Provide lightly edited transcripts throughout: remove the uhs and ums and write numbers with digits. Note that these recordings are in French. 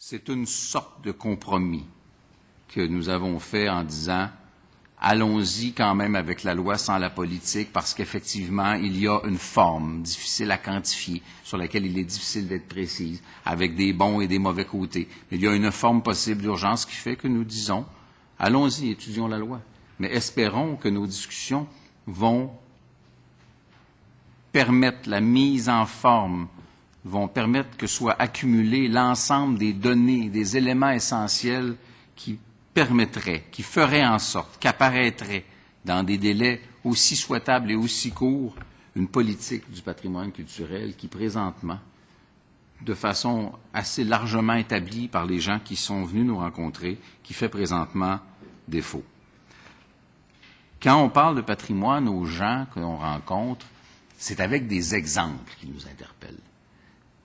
C'est une sorte de compromis que nous avons fait en disant allons-y quand même avec la loi sans la politique, parce qu'effectivement, il y a une forme difficile à quantifier, sur laquelle il est difficile d'être précise, avec des bons et des mauvais côtés. Mais il y a une forme possible d'urgence qui fait que nous disons allons-y, étudions la loi. Mais espérons que nos discussions vont permettre la mise en forme, vont permettre que soit accumulé l'ensemble des données, des éléments essentiels qui permettraient, qui feraient en sorte qu'apparaîtrait dans des délais aussi souhaitables et aussi courts une politique du patrimoine culturel qui, présentement, de façon assez largement établie par les gens qui sont venus nous rencontrer, qui fait présentement défaut. Quand on parle de patrimoine aux gens que l'on rencontre, c'est avec des exemples qui nous interpellent.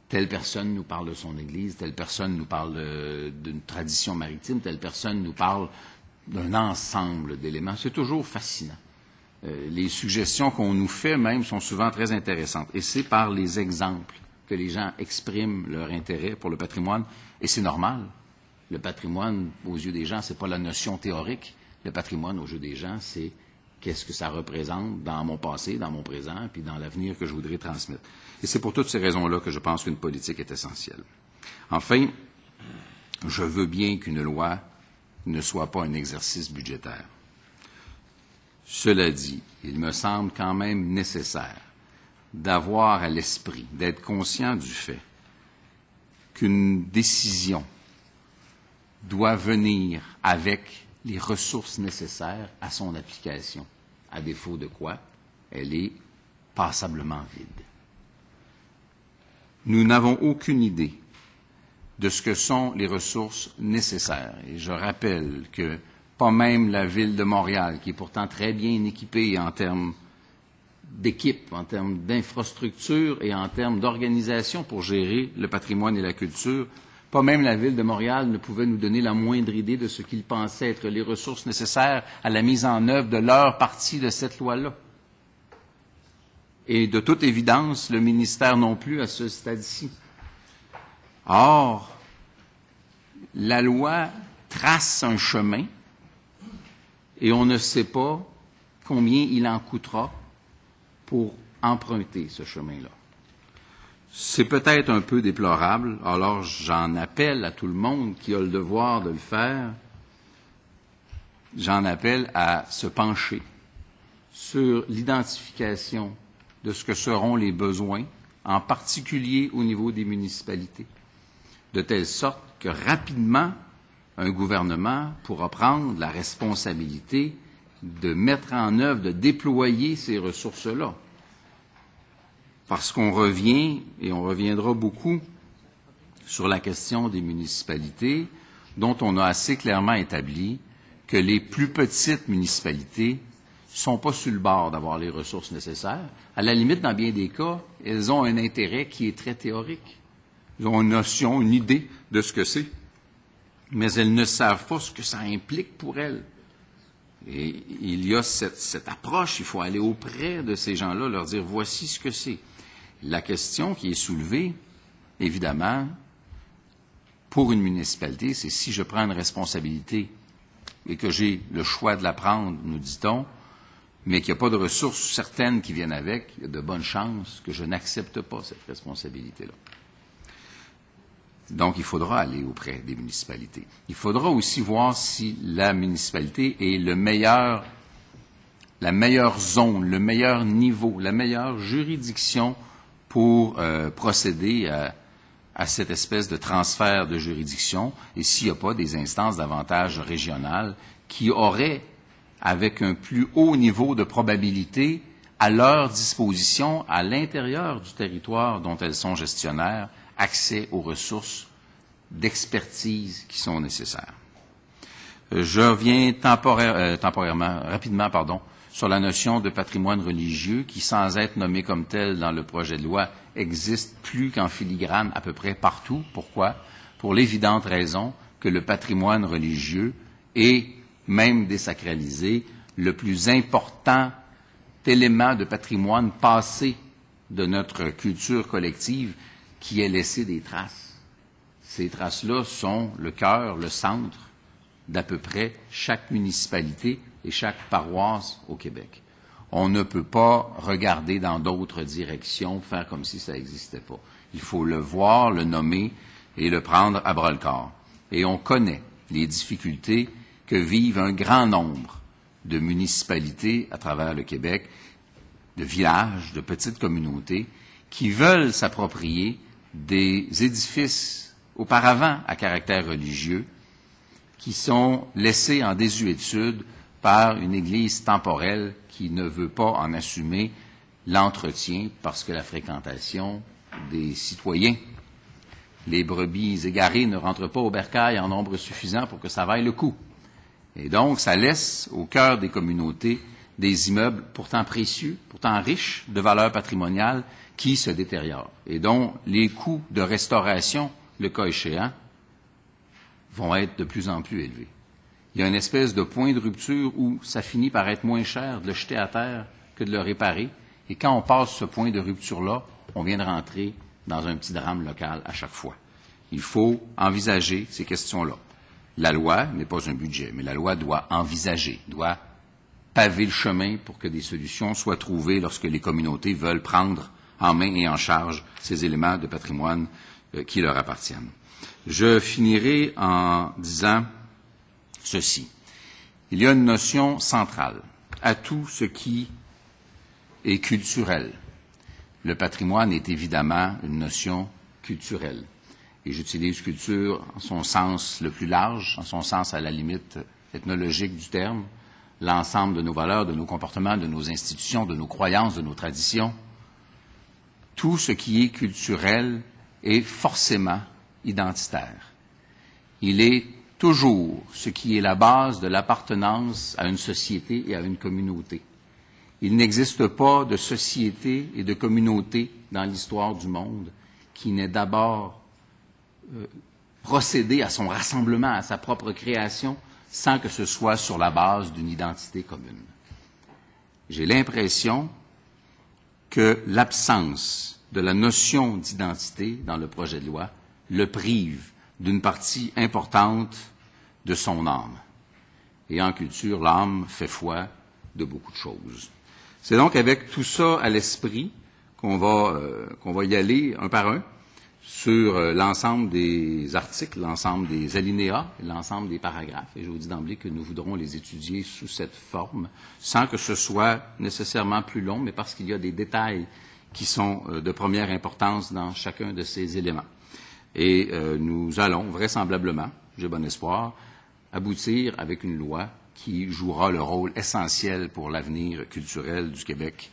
Telle personne nous parle de son Église, telle personne nous parle d'une tradition maritime, telle personne nous parle d'un ensemble d'éléments. C'est toujours fascinant. Les suggestions qu'on nous fait même sont souvent très intéressantes. Et c'est par les exemples que les gens expriment leur intérêt pour le patrimoine. Et c'est normal. Le patrimoine, aux yeux des gens, c'est pas la notion théorique. Le patrimoine, aux yeux des gens, c'est qu'est-ce que ça représente dans mon passé, dans mon présent, puis dans l'avenir que je voudrais transmettre. Et c'est pour toutes ces raisons-là que je pense qu'une politique est essentielle. Enfin, je veux bien qu'une loi ne soit pas un exercice budgétaire. Cela dit, il me semble quand même nécessaire d'avoir à l'esprit, d'être conscient du fait qu'une décision doit venir avec les ressources nécessaires à son application, à défaut de quoi elle est passablement vide. Nous n'avons aucune idée de ce que sont les ressources nécessaires. Et je rappelle que pas même la Ville de Montréal, qui est pourtant très bien équipée en termes d'équipe, en termes d'infrastructure et en termes d'organisation pour gérer le patrimoine et la culture, pas même la Ville de Montréal ne pouvait nous donner la moindre idée de ce qu'il pensait être les ressources nécessaires à la mise en œuvre de leur partie de cette loi-là. Et de toute évidence, le ministère non plus à ce stade-ci. Or, la loi trace un chemin et on ne sait pas combien il en coûtera pour emprunter ce chemin-là. C'est peut-être un peu déplorable, alors j'en appelle à tout le monde qui a le devoir de le faire, j'en appelle à se pencher sur l'identification de ce que seront les besoins, en particulier au niveau des municipalités, de telle sorte que rapidement, un gouvernement pourra prendre la responsabilité de mettre en œuvre, de déployer ces ressources-là. Parce qu'on revient, et on reviendra beaucoup, sur la question des municipalités, dont on a assez clairement établi que les plus petites municipalités ne sont pas sur le bord d'avoir les ressources nécessaires. À la limite, dans bien des cas, elles ont un intérêt qui est très théorique. Elles ont une notion, une idée de ce que c'est, mais elles ne savent pas ce que ça implique pour elles. Et il y a cette approche, il faut aller auprès de ces gens-là, leur dire voici ce que c'est. La question qui est soulevée, évidemment, pour une municipalité, c'est si je prends une responsabilité et que j'ai le choix de la prendre, nous dit-on, mais qu'il n'y a pas de ressources certaines qui viennent avec, il y a de bonnes chances que je n'accepte pas cette responsabilité-là. Donc, il faudra aller auprès des municipalités. Il faudra aussi voir si la municipalité est la meilleure zone, le meilleur niveau, la meilleure juridiction pour procéder à cette espèce de transfert de juridiction, et s'il n'y a pas des instances davantage régionales qui auraient, avec un plus haut niveau de probabilité, à leur disposition, à l'intérieur du territoire dont elles sont gestionnaires, accès aux ressources d'expertise qui sont nécessaires. Je reviens rapidement, sur la notion de patrimoine religieux qui, sans être nommé comme tel dans le projet de loi, existe plus qu'en filigrane à peu près partout. Pourquoi? Pour l'évidente raison que le patrimoine religieux est, même désacralisé, le plus important élément de patrimoine passé de notre culture collective qui ait laissé des traces. Ces traces-là sont le cœur, le centre d'à peu près chaque municipalité et chaque paroisse au Québec. On ne peut pas regarder dans d'autres directions, faire comme si ça n'existait pas. Il faut le voir, le nommer et le prendre à bras-le-corps. Et on connaît les difficultés que vivent un grand nombre de municipalités à travers le Québec, de villages, de petites communautés, qui veulent s'approprier des édifices auparavant à caractère religieux, qui sont laissés en désuétude par une Église temporelle qui ne veut pas en assumer l'entretien parce que la fréquentation des citoyens, les brebis égarées ne rentrent pas au bercail en nombre suffisant pour que ça vaille le coup. Et donc, ça laisse au cœur des communautés des immeubles pourtant précieux, pourtant riches de valeur patrimoniale, qui se détériorent et dont les coûts de restauration, le cas échéant, vont être de plus en plus élevés. Il y a une espèce de point de rupture où ça finit par être moins cher de le jeter à terre que de le réparer. Et quand on passe ce point de rupture-là, on vient de rentrer dans un petit drame local à chaque fois. Il faut envisager ces questions-là. La loi n'est pas un budget, mais la loi doit envisager, doit paver le chemin pour que des solutions soient trouvées lorsque les communautés veulent prendre en main et en charge ces éléments de patrimoine qui leur appartiennent. Je finirai en disant ceci. Il y a une notion centrale à tout ce qui est culturel. Le patrimoine est évidemment une notion culturelle. Et j'utilise culture en son sens le plus large, en son sens à la limite ethnologique du terme, l'ensemble de nos valeurs, de nos comportements, de nos institutions, de nos croyances, de nos traditions. Tout ce qui est culturel est forcément identitaire. Il est toujours ce qui est la base de l'appartenance à une société et à une communauté. Il n'existe pas de société et de communauté dans l'histoire du monde qui n'ait d'abord procédé à son rassemblement, à sa propre création, sans que ce soit sur la base d'une identité commune. J'ai l'impression que l'absence de la notion d'identité dans le projet de loi le prive d'une partie importante de son âme. Et en culture, l'âme fait foi de beaucoup de choses. C'est donc avec tout ça à l'esprit qu'on va y aller un par un sur l'ensemble des articles, l'ensemble des alinéas, l'ensemble des paragraphes. Et je vous dis d'emblée que nous voudrons les étudier sous cette forme, sans que ce soit nécessairement plus long, mais parce qu'il y a des détails qui sont de première importance dans chacun de ces éléments. Et nous allons vraisemblablement, j'ai bon espoir, aboutir avec une loi qui jouera le rôle essentiel pour l'avenir culturel du Québec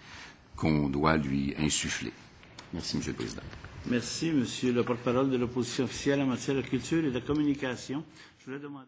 qu'on doit lui insuffler. Merci, M. le Président. Merci, Monsieur le porte-parole de l'opposition officielle en matière de culture et de communication. Je voulais demander